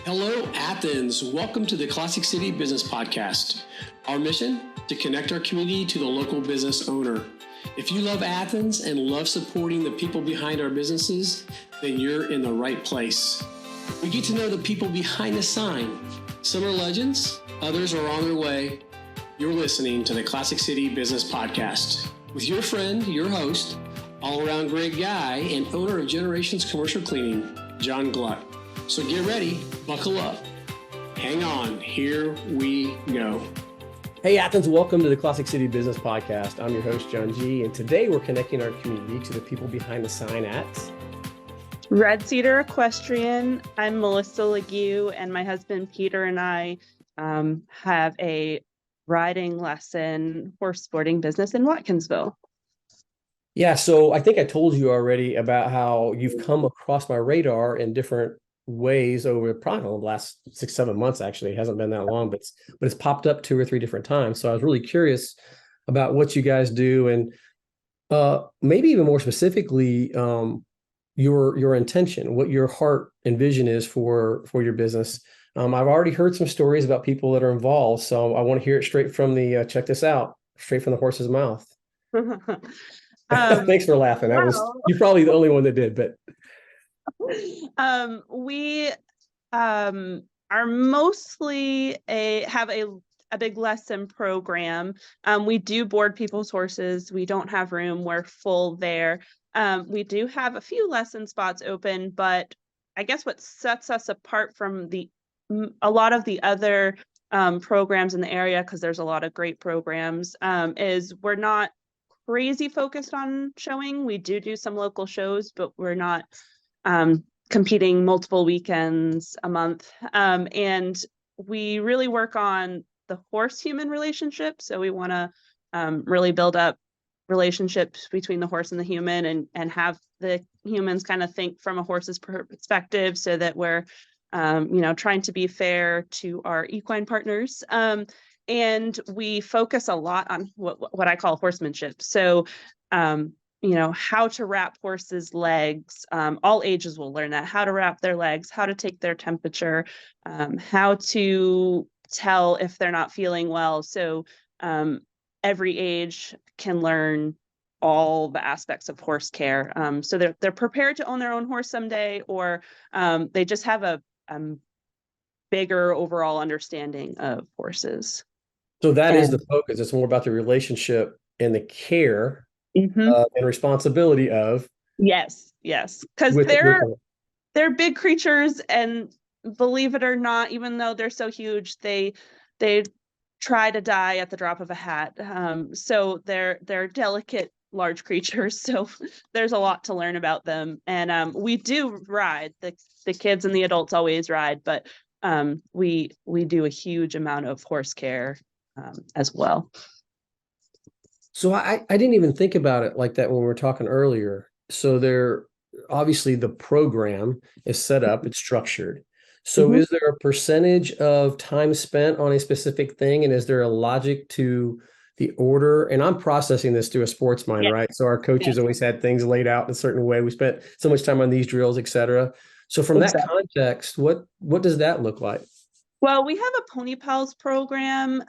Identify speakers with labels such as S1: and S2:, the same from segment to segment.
S1: Hello, Athens. Welcome to the Classic City Business Podcast. Our mission, to connect our community to the local business owner. If you love Athens and love supporting the people behind our businesses, then you're in the right place. We get to know the people behind the sign. Some are legends, others are on their way. You're listening to the Classic City Business Podcast with your friend, your host, all-around great guy and owner of Generations Commercial Cleaning, John Gluck. So get ready, buckle up, hang on, here we go.
S2: Hey Athens, welcome to the Classic City Business Podcast. I'm your host, John G, and today we're connecting our community to the people behind the sign at
S3: Cedar Equestrian. I'm Melissa Lague, and my husband Peter and I have a riding lesson horse sporting business in Watkinsville.
S2: Yeah, so I think I told you already about how you've come across my radar in different ways over probably the last 6-7 months. Actually, it hasn't been that long, but it's popped up 2 or 3 different times. So I was really curious about what you guys do, and maybe even more specifically, your intention, what your heart and vision is for your business. I've already heard some stories about people that are involved, so I want to hear it straight from the check this out, straight from the horse's mouth. Thanks for laughing. That was you're probably the only one that did, but.
S3: We are mostly have a big lesson program. We do board people's horses. We don't have room. We're full there. We do have a few lesson spots open, but I guess what sets us apart from a lot of the other programs in the area, because there's a lot of great programs, is we're not crazy focused on showing. We do some local shows, but we're not competing multiple weekends a month. And we really work on the horse-human relationship. So we want to really build up relationships between the horse and the human, and have the humans kind of think from a horse's perspective, so that we're trying to be fair to our equine partners. And we focus a lot on what I call horsemanship. So how to wrap horses' legs. All ages will learn that, how to wrap their legs, how to take their temperature, how to tell if they're not feeling well. So every age can learn all the aspects of horse care. So they're prepared to own their own horse someday, or they just have a bigger overall understanding of horses.
S2: So that is the focus. It's more about the relationship and the care. And responsibility of yes, because they're big creatures, and believe it or not, even though they're so huge, they try to die at the drop of a hat. So they're delicate, large creatures. So there's a lot to learn about them, and we do ride. The kids and the adults always ride, but we do a huge amount of horse care as well. So I didn't even think about it like that when we were talking earlier. So there, obviously the program is set up, it's structured. So is there a percentage of time spent on a specific thing? And is there a logic to the order? And I'm processing this through a sports mind, right? So our coaches always had things laid out in a certain way. We spent so much time on these drills, et cetera. So from that context, what does that look like?
S3: Well, we have a Pony Pals program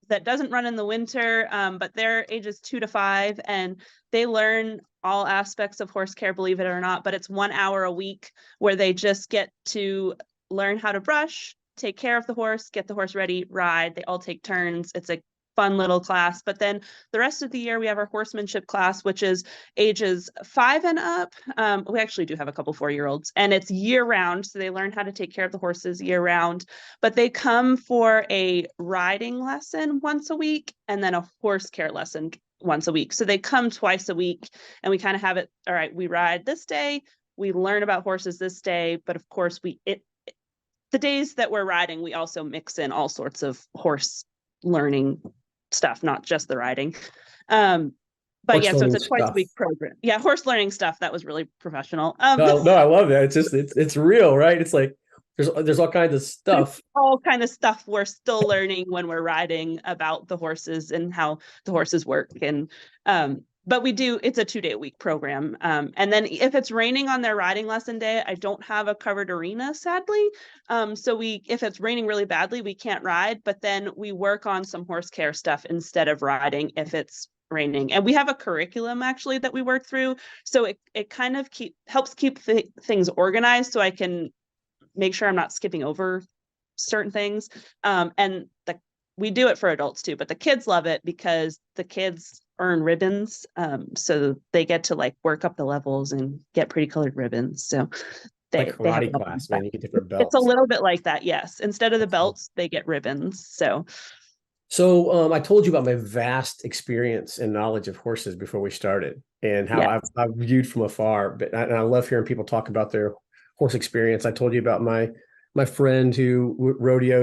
S3: that doesn't run in the winter, but they're ages 2 to 5, and they learn all aspects of horse care, believe it or not, but it's 1 hour a week where they just get to learn how to brush, take care of the horse, get the horse ready, ride. They all take turns. It's a fun little class. But then the rest of the year, we have our horsemanship class, which is ages 5 and up. We actually do have a couple 4-year-olds, and it's year round. So they learn how to take care of the horses year round, but they come for a riding lesson once a week and then a horse care lesson once a week. So they come twice a week, and we kind of have it. All right, we ride this day, we learn about horses this day, but of course the days that we're riding, we also mix in all sorts of horse learning stuff, not just the riding. But yeah, so it's a twice a week program. Yeah, horse learning stuff. That was really professional.
S2: No, I love that. It's just it's real, right? It's like there's all kinds of stuff.
S3: All kind of stuff we're still learning when we're riding about the horses and how the horses work. And but it's a 2-day-a-week program. And then if it's raining on their riding lesson day, I don't have a covered arena, sadly. So if it's raining really badly, we can't ride, but then we work on some horse care stuff instead of riding if it's raining. And we have a curriculum actually that we work through. So it kind of helps keep things organized, so I can make sure I'm not skipping over certain things. And we do it for adults too, but the kids love it because the kids earn ribbons. So they get to like work up the levels and get pretty colored ribbons. So
S2: like karate class, man, you get different belts.
S3: It's a little bit like that. Yes. Instead of the belts, they get ribbons. So
S2: I told you about my vast experience and knowledge of horses before we started, and how I've viewed from afar, and I love hearing people talk about their horse experience. I told you about my friend who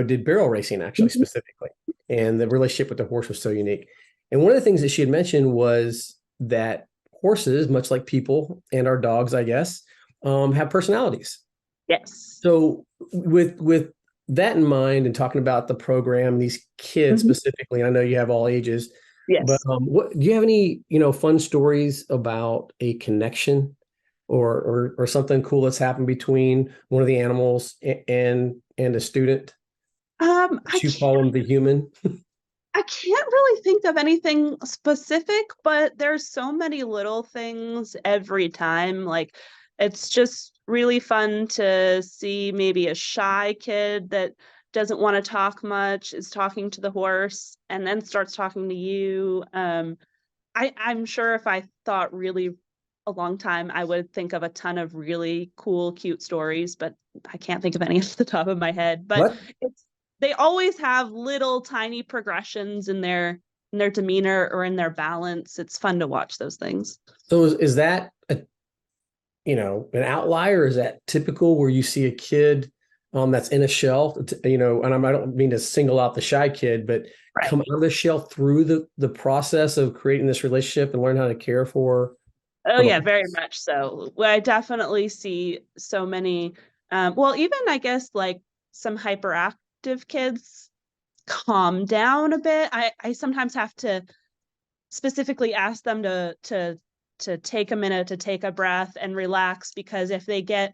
S2: did barrel racing, actually, specifically, and the relationship with the horse was so unique. And one of the things that she had mentioned was that horses, much like people and our dogs, I guess, have personalities.
S3: Yes.
S2: So with that in mind, and talking about the program, these kids specifically, I know you have all ages.
S3: Yes.
S2: But do you have any fun stories about a connection or something cool that's happened between one of the animals and a student? You call them the human.
S3: I can't really think of anything specific, but there's so many little things every time. Like, it's just really fun to see maybe a shy kid that doesn't want to talk much is talking to the horse and then starts talking to you. I'm sure if I thought really a long time, I would think of a ton of really cool, cute stories, but I can't think of any off the top of my head. But they always have little tiny progressions in their demeanor or in their balance. It's fun to watch those things.
S2: So is that an outlier? Is that typical where you see a kid that's in a shell, and I don't mean to single out the shy kid, but come out of the shell through the process of creating this relationship and learn how to care for?
S3: Oh yeah, very much so. I definitely see so many, even I guess like some hyperactive kids calm down a bit. I sometimes have to specifically ask them to take a minute, to take a breath and relax, because if they get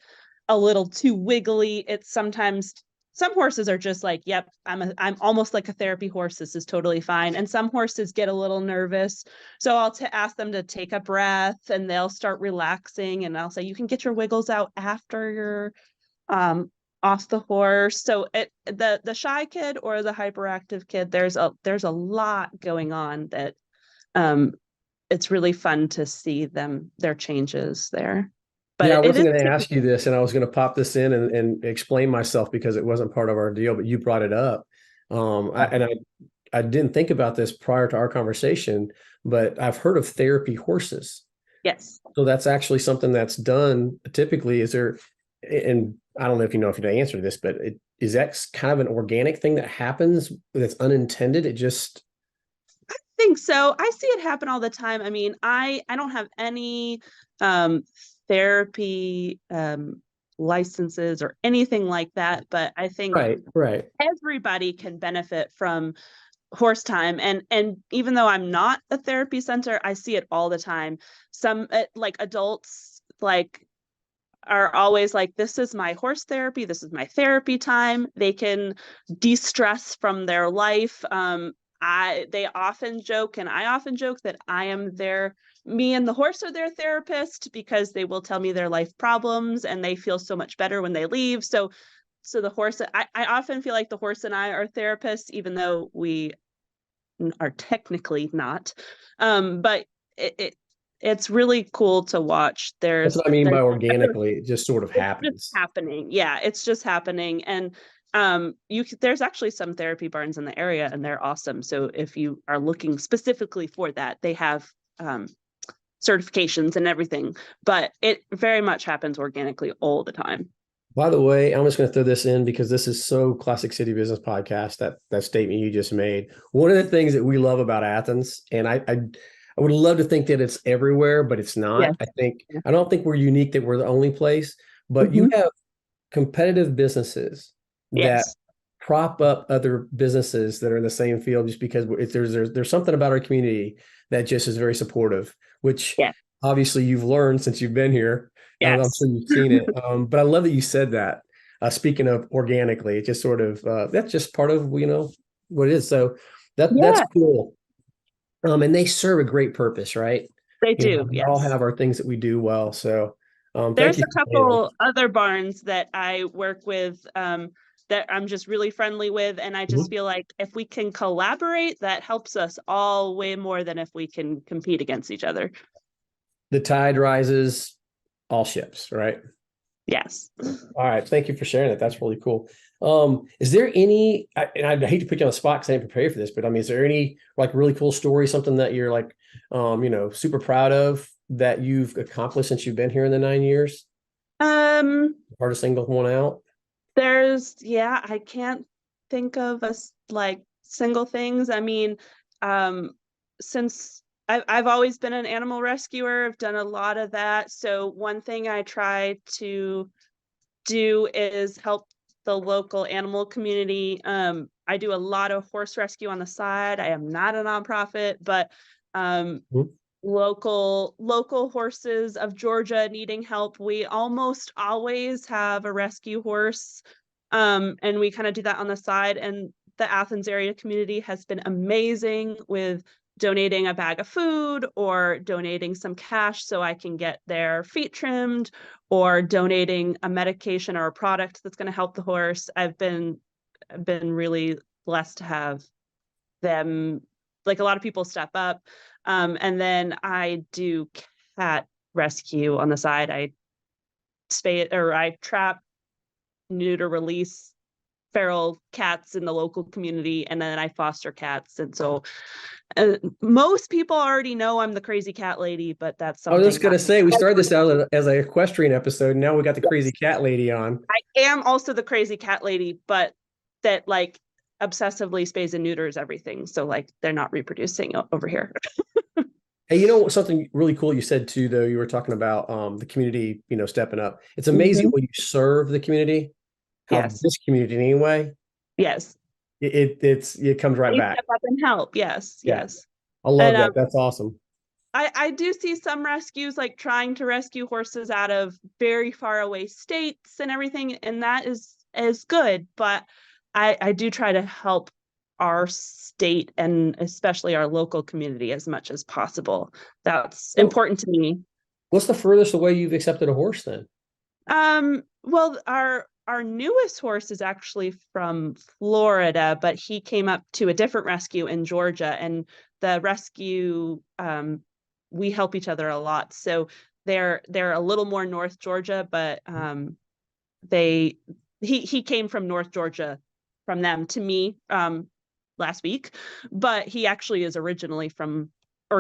S3: a little too wiggly, it's sometimes some horses are just like, yep, I'm almost like a therapy horse. This is totally fine. And some horses get a little nervous. So I'll ask them to take a breath and they'll start relaxing. And I'll say, you can get your wiggles out after you're off the horse. So the shy kid or the hyperactive kid, there's a lot going on that it's really fun to see their changes there. But
S2: I wasn't going to ask you this, and I was going to pop this in and explain myself because it wasn't part of our deal, but you brought it up. I didn't think about this prior to our conversation, but I've heard of therapy horses.
S3: Yes.
S2: So that's actually something that's done typically. Is there, and I don't know if you answer this, but is that kind of an organic thing that happens that's unintended? I
S3: think so. I see it happen all the time. I mean, I don't have any therapy licenses or anything like that, but I think everybody can benefit from horse time. And even though I'm not a therapy center, I see it all the time. Some like adults are always like, this is my horse therapy, this is my therapy time. They can de-stress from their life. They often joke, and I often joke, that me and the horse are their therapist, because they will tell me their life problems and they feel so much better when they leave. So the horse, I often feel like the horse and I are therapists, even though we are technically not. But it's really cool to watch.
S2: That's what I mean by organically. It just sort of happens.
S3: It's just happening. Yeah, it's just happening. And there's actually some therapy barns in the area, and they're awesome. So if you are looking specifically for that, they have certifications and everything, but it very much happens organically all the time.
S2: By the way, I'm just going to throw this in because this is so Classic City Business Podcast, that statement you just made. One of the things that we love about Athens, and I would love to think that it's everywhere, but it's not. Yes. I don't think we're unique that we're the only place, but you have competitive businesses that prop up other businesses that are in the same field, just because there's something about our community that just is very supportive, which obviously you've learned since you've been here. And I'm sure you've seen it. But I love that you said that. Speaking of organically, it just sort of that's just part of what it is. So that's cool. And they serve a great purpose, right?
S3: They do.
S2: We all have our things that we do well. So
S3: there's a couple other barns that I work with that I'm just really friendly with. And I just feel like if we can collaborate, that helps us all way more than if we can compete against each other.
S2: The tide rises all ships, right?
S3: Yes.
S2: All right. Thank you for sharing that. That's really cool. Is there any, and I hate to put you on the spot because I didn't prepare for this, but I mean, is there any like really cool story, something that you're like, super proud of that you've accomplished since you've been here in the 9 years? Hard to single one out.
S3: I can't think of like single things. I mean, since I've always been an animal rescuer, I've done a lot of that. So one thing I try to do is help the local animal community. I do a lot of horse rescue on the side. I am not a nonprofit, but local horses of Georgia needing help. We almost always have a rescue horse, and we kind of do that on the side. And the Athens area community has been amazing with donating a bag of food or donating some cash so I can get their feet trimmed, or donating a medication or a product that's going to help the horse. I've been really blessed to have them, like a lot of people step up. And then I do cat rescue on the side. I trap, neuter, release feral cats in the local community, and then I foster cats. And so most people already know I'm the crazy cat lady, but that's something.
S2: I was just going to say, we started this out as an equestrian episode. And now we got the crazy cat lady on.
S3: I am also the crazy cat lady, but that like obsessively spays and neuters everything. So like they're not reproducing over here.
S2: Hey, something really cool you said too, though, you were talking about the community, stepping up. It's amazing when you serve the community, how this community anyway.
S3: Yes.
S2: It comes right back.
S3: Step up and help. Yes.
S2: I love that. That's awesome.
S3: I do see some rescues like trying to rescue horses out of very far away states and everything, and that is good. But I do try to help our state and especially our local community as much as possible. That's important to me.
S2: What's the furthest away you've accepted a horse then?
S3: Well, our newest horse is actually from Florida, but he came up to a different rescue in Georgia, and the rescue, we help each other a lot. So they're a little more North Georgia, but he came from North Georgia from them to me last week, but he actually is originally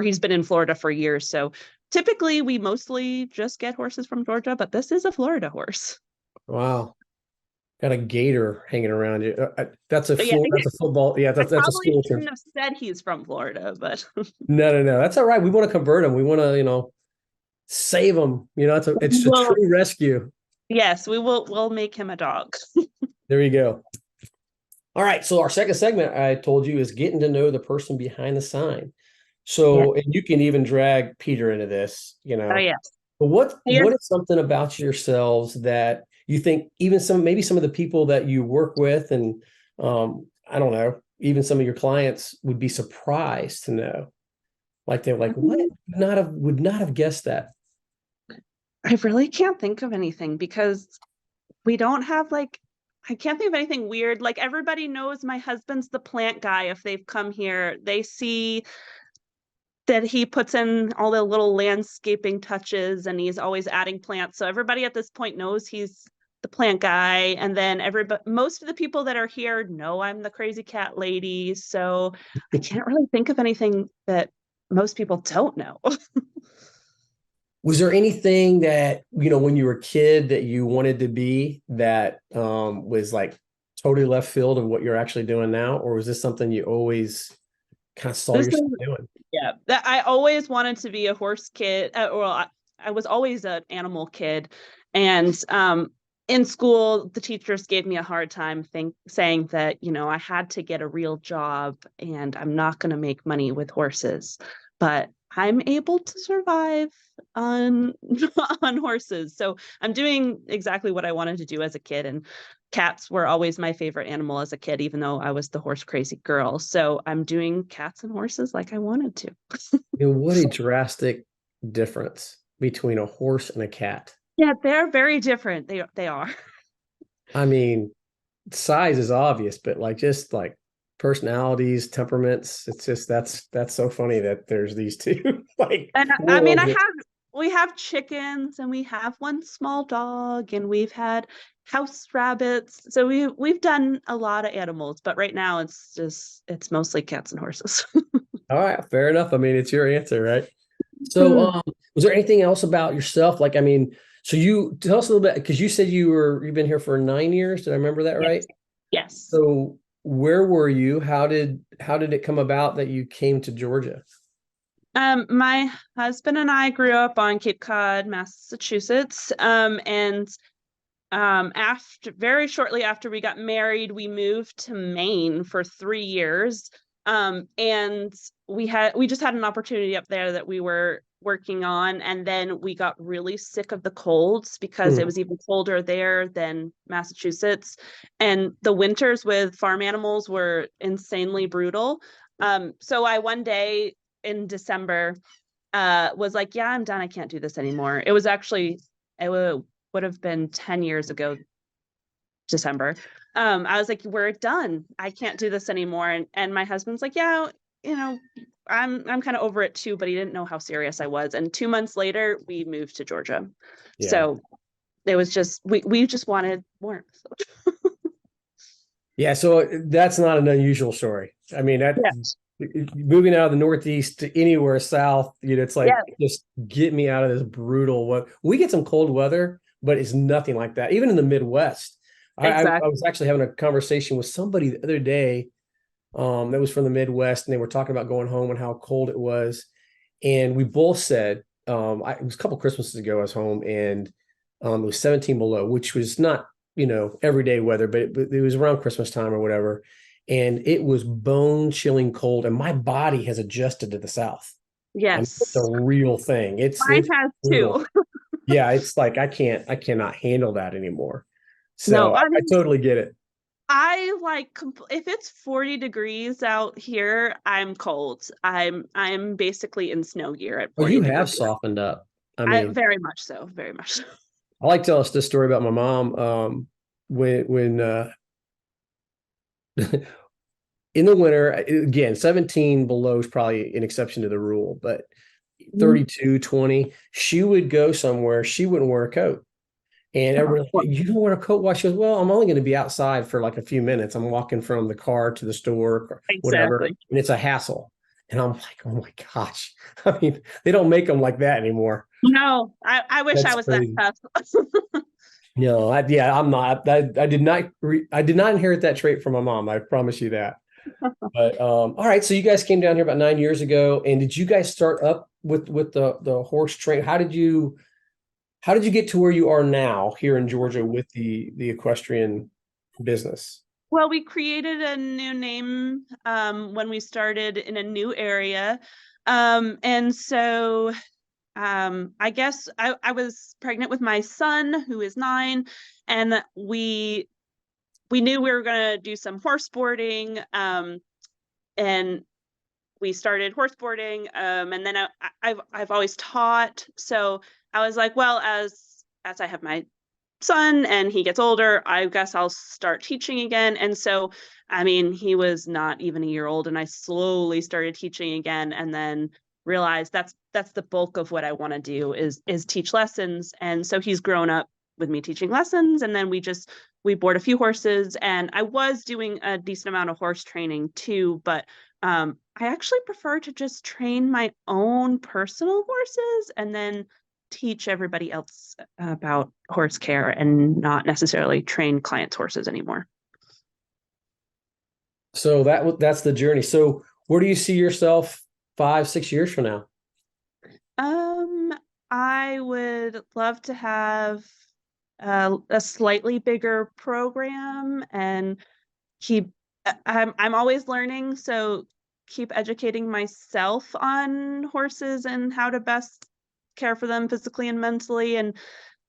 S3: he's been in Florida for years. So typically we mostly just get horses from Georgia, but this is a Florida horse.
S2: Wow. Got a gator hanging around you. That's a football. Yeah, that's a school term.
S3: I shouldn't have said he's from Florida, but
S2: no. That's all right. We want to convert him. We want to, save him. It's a true rescue.
S3: Yes, we'll make him a dog.
S2: There you go. All right. So our second segment, I told you, is getting to know the person behind the sign. So, and you can even drag Peter into this,
S3: Oh, yes.
S2: But what is something about yourselves that you think even maybe some of the people that you work with and I don't know, even some of your clients would be surprised to know? Like they're like, what? Would not have guessed that.
S3: I really can't think of anything because we don't have I can't think of anything weird. Like everybody knows my husband's the plant guy. If they've come here, they see that he puts in all the little landscaping touches and he's always adding plants. So everybody at this point knows he's the plant guy. And then most of the people that are here know I'm the crazy cat lady. So I can't really think of anything that most people don't know.
S2: Was there anything that, when you were a kid that you wanted to be that was like totally left field of what you're actually doing now? Or was this something you always kind of saw yourself doing?
S3: Yeah, I always wanted to be a horse kid. I was always an animal kid. And in school, the teachers gave me a hard time saying that, I had to get a real job and I'm not going to make money with horses, but I'm able to survive on on horses. So I'm doing exactly what I wanted to do as a kid. And cats were always my favorite animal as a kid, even though I was the horse crazy girl. So I'm doing cats and horses like I wanted to.
S2: What a drastic difference between a horse and a cat.
S3: Yeah, they're very different. They are.
S2: I mean, size is obvious, but just personalities, temperaments, it's just that's so funny that there's these two.
S3: And we have chickens and we have one small dog and we've had house rabbits. So we've done a lot of animals, but right now it's mostly cats and horses.
S2: All right, fair enough. I mean, it's your answer, right? So, was there anything else about yourself? So you tell us a little bit, because you said you've been here for 9 years. Did I remember that right?
S3: Yes.
S2: So where were you? How did it come about that you came to Georgia?
S3: My husband and I grew up on Cape Cod, Massachusetts. And very shortly after we got married, we moved to Maine for 3 years. And we just had an opportunity up there that we were working on, and then we got really sick of the colds because it was even colder there than Massachusetts, and the winters with farm animals were insanely brutal. So I one day in December was like, yeah, I'm done. I can't do this anymore. It would have been 10 years ago, December. I was like, we're done. I can't do this anymore. And my husband's like, yeah, I'm kind of over it too, but he didn't know how serious I was. And 2 months later, we moved to Georgia. Yeah. So it was just, we just wanted more.
S2: Yeah. So that's not an unusual story. I mean, moving out of the Northeast to anywhere south, it's like, just get me out of this brutal weather. We get some cold weather, but it's nothing like that. Even in the Midwest. Exactly. I was actually having a conversation with somebody the other day that was from the Midwest, and they were talking about going home and how cold it was. And we both said, it was a couple Christmases ago, I was home, and it was 17 below, which was not, everyday weather, but it was around Christmas time or whatever. And it was bone chilling cold, and my body has adjusted to the South.
S3: Yes.
S2: I mean, it's a real thing. Mine has too. Yeah. It's like, I cannot handle that anymore. So I totally get it.
S3: If it's 40 degrees out here, I'm cold. I'm basically in snow gear at 40
S2: Well, you have softened up. I mean,
S3: very much so. Very much so.
S2: I like telling us this story about my mom. When in the winter, again, 17 below is probably an exception to the rule, but 32, 20, she would go somewhere. She wouldn't wear a coat. And everyone's like, you don't wear a coat? Why? She goes, well, I'm only going to be outside for like a few minutes. I'm walking from the car to the store or whatever. And it's a hassle. And I'm like, oh my gosh. I mean, they don't make them like that anymore.
S3: No, I wish I was crazy. That tough.
S2: No, I'm not. I did not inherit that trait from my mom. I promise you that. But all right. So you guys came down here about 9 years ago. And did you guys start up with the horse train? How did you get to where you are now here in Georgia with the equestrian business?
S3: Well, we created a new name when we started in a new area. And so I guess I was pregnant with my son, who is 9, and we knew we were going to do some horse boarding. And we started horse boarding. And then I've always taught. So I was like, well, as I have my son and he gets older, I guess I'll start teaching again. And so, I mean, he was not even a year old, and I slowly started teaching again, and then realized that's the bulk of what I want to do is teach lessons. And so he's grown up with me teaching lessons, and then we board a few horses, and I was doing a decent amount of horse training too, but I actually prefer to just train my own personal horses and then teach everybody else about horse care and not necessarily train clients' horses anymore.
S2: So that's the journey. So where do you see yourself 5-6 years from now?
S3: I would love to have a slightly bigger program and I'm always learning, so keep educating myself on horses and how to best care for them physically and mentally, and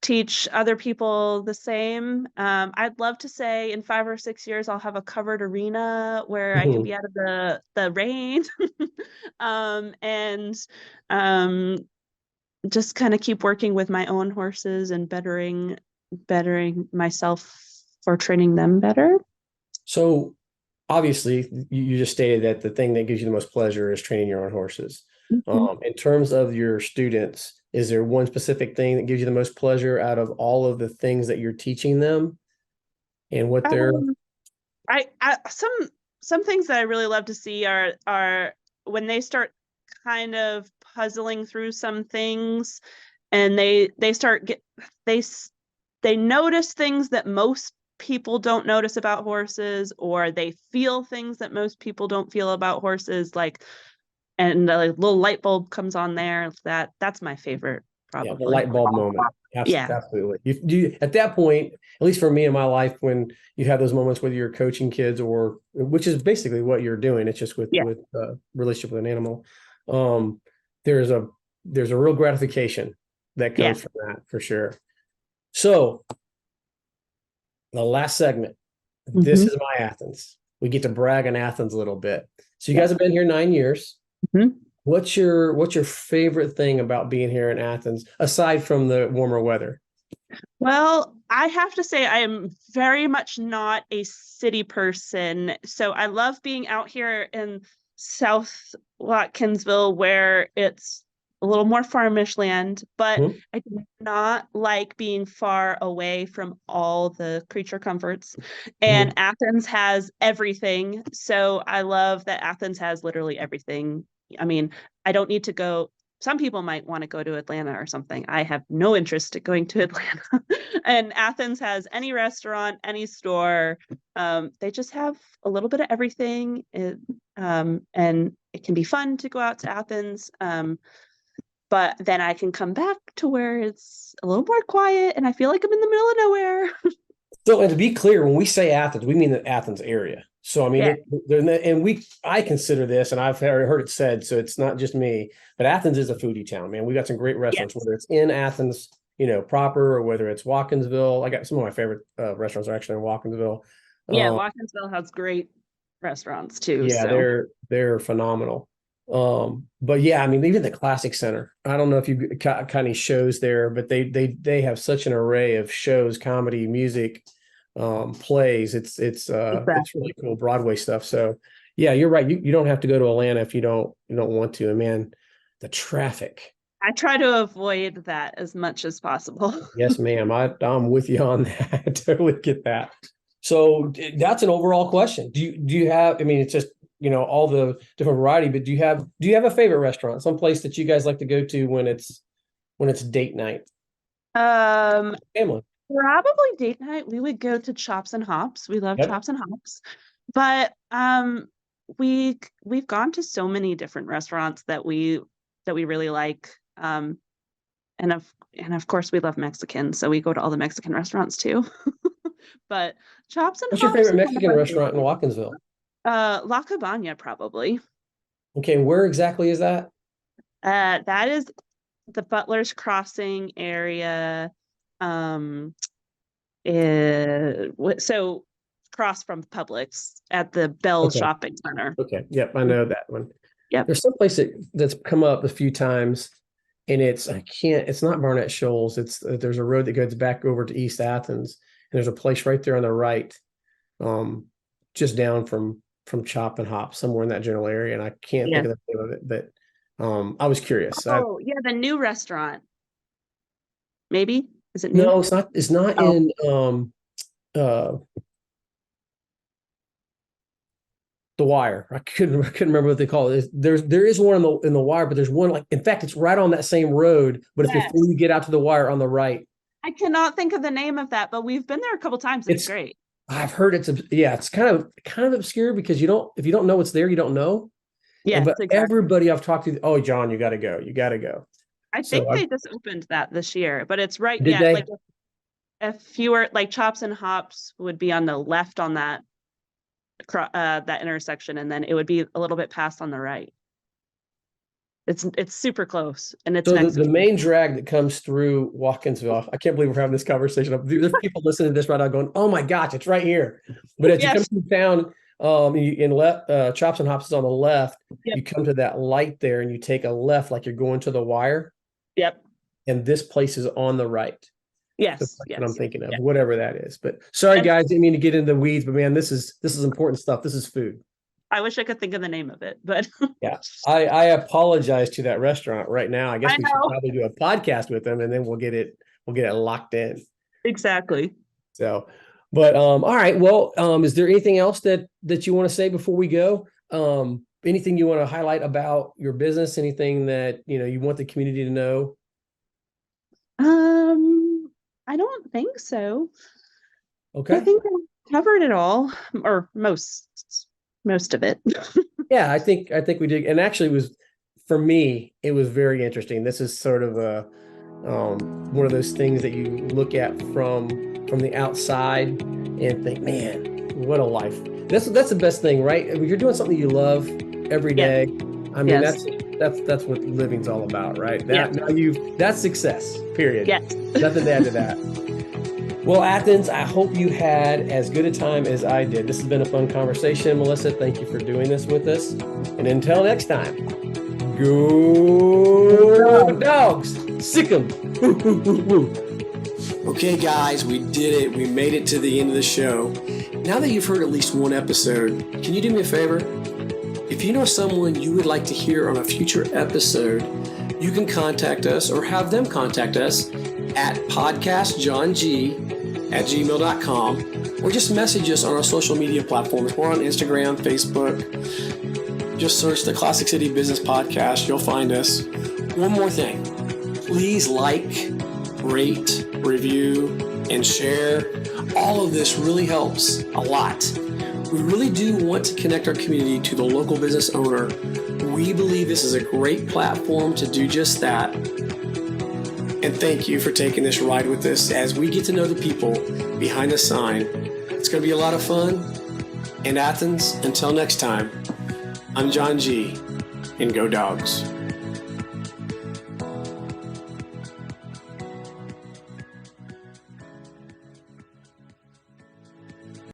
S3: teach other people the same. I'd love to say in 5 or 6 years I'll have a covered arena where I can be out of the rain, and just kind of keep working with my own horses and bettering myself for training them better.
S2: So obviously you just stated that the thing that gives you the most pleasure is training your own horses. In terms of your students, is there one specific thing that gives you the most pleasure out of all of the things that you're teaching them and what they're
S3: some things that I really love to see are when they start kind of puzzling through some things and they notice things that most people don't notice about horses, or they feel things that most people don't feel about horses, and a little light bulb comes on there. That's my favorite, probably.
S2: Yeah, the light bulb moment.
S3: Yeah.
S2: Absolutely. You at that point, at least for me in my life, when you have those moments, whether you're coaching kids or, which is basically what you're doing, it's just with relationship with an animal. There's a real gratification that comes from that, for sure. So the last segment, this is my Athens. We get to brag on Athens a little bit. So you guys have been here 9 years. What's your favorite thing about being here in Athens, aside from the warmer weather?
S3: Well, I have to say I am very much not a city person. So I love being out here in South Watkinsville, where it's a little more farmish land, but I do not like being far away from all the creature comforts. And Athens has everything. So I love that Athens has literally everything. I mean, I don't need to go. Some people might want to go to Atlanta or something. I have no interest in going to Atlanta. And Athens has any restaurant, any store. They just have a little bit of everything. And it can be fun to go out to Athens. But then I can come back to where it's a little more quiet and I feel like I'm in the middle of nowhere.
S2: So, and to be clear, when we say Athens, we mean the Athens area. So, I mean, I consider this, and I've heard it said, so it's not just me, but Athens is a foodie town, man. We got some great restaurants, whether it's in Athens, proper, or whether it's Watkinsville. I got some of my favorite restaurants are actually in Watkinsville.
S3: Yeah, Watkinsville has great restaurants too.
S2: Yeah, they're phenomenal. But yeah, I mean, even the Classic Center, I don't know if you got any shows there, but they have such an array of shows, comedy, music, plays. It's really cool Broadway stuff. So yeah, you're right. You don't have to go to Atlanta if you don't want to. And man, the traffic.
S3: I try to avoid that as much as possible.
S2: Yes, ma'am. I'm with you on that. I totally get that. So that's an overall question. Do you have, I mean, it's just, all the different variety, but do you have a favorite restaurant, some place that you guys like to go to when it's date night?
S3: Family. Probably date night. We would go to Chops and Hops. We love Chops and Hops, but we've gone to so many different restaurants that we really like. And of course we love Mexican, so we go to all the Mexican restaurants too. But Chops and
S2: What's
S3: Hops.
S2: Your favorite Mexican restaurant in Watkinsville?
S3: La Cabana, probably.
S2: Okay, where exactly is that?
S3: That is the Butler's Crossing area. So across from Publix at the Bell Shopping Center.
S2: Okay, yep, I know that one.
S3: Yep.
S2: There's some place that's come up a few times, and it's not Barnett Shoals. There's a road that goes back over to East Athens, and there's a place right there on the right, just down from Chop and Hop, somewhere in that general area, and I can't think of the name of it, but I was curious.
S3: The new restaurant. Maybe is it new?
S2: No, it's not. It's not in The Wire. I couldn't remember what they call it. There is one in the Wire, but there's one in fact, it's right on that same road, but it's before you get out to The Wire on the right.
S3: I cannot think of the name of that, but we've been there a couple times. It's great.
S2: I've heard it's kind of obscure because if you don't know what's there, you don't know.
S3: Yeah,
S2: but everybody I've talked to, oh, John, you got to go. You got to go.
S3: I think they just opened that this year, but it's right.
S2: Did they?
S3: if you were like Chops and Hops would be on the left on that intersection, and then it would be a little bit past on the right. It's super close, and it's
S2: so
S3: next
S2: the main drag that comes through Watkinsville. I can't believe we're having this conversation. There's people listening to this right now going, "Oh my gosh, it's right here!" But as you come through town, Chops and Hops is on the left. Yep. You come to that light there, and you take a left, like you're going to the wire.
S3: Yep.
S2: And this place is on the right.
S3: Yes.
S2: Yes. I'm thinking of whatever that is. But sorry, guys, didn't mean to get into the weeds. But man, this is important stuff. This is food.
S3: I wish I could think of the name of it, but
S2: yeah, I apologize to that restaurant right now. I guess we should probably do a podcast with them, and then we'll get it locked in.
S3: Exactly.
S2: So, but all right. Well, is there anything else that you want to say before we go? Anything you want to highlight about your business? Anything that you want the community to know?
S3: I don't think so.
S2: Okay.
S3: I think I covered it all, or most of it.
S2: Yeah, I think we did. And actually for me, it was very interesting. This is sort of a one of those things that you look at from the outside and think, man, what a life. That's the best thing, right? If you're doing something you love every day, I mean, that's what living's all about, right? That's success, period.
S3: Yes.
S2: Nothing to add to that. Well, Athens, I hope you had as good a time as I did. This has been a fun conversation. Melissa, thank you for doing this with us. And until next time, go dogs. Sick 'em.
S1: Okay, guys, we did it. We made it to the end of the show. Now that you've heard at least one episode, can you do me a favor? If you know someone you would like to hear on a future episode, you can contact us or have them contact us at podcastjohng@gmail.com, or just message us on our social media platforms. We're on Instagram, Facebook. Just search the Classic City Business Podcast. You'll find us. One more thing. Please like, rate, review, and share. All of this really helps a lot. We really do want to connect our community to the local business owner. We believe this is a great platform to do just that. And thank you for taking this ride with us as we get to know the people behind the sign. It's going to be a lot of fun. And Athens, until next time, I'm John G. and go dogs.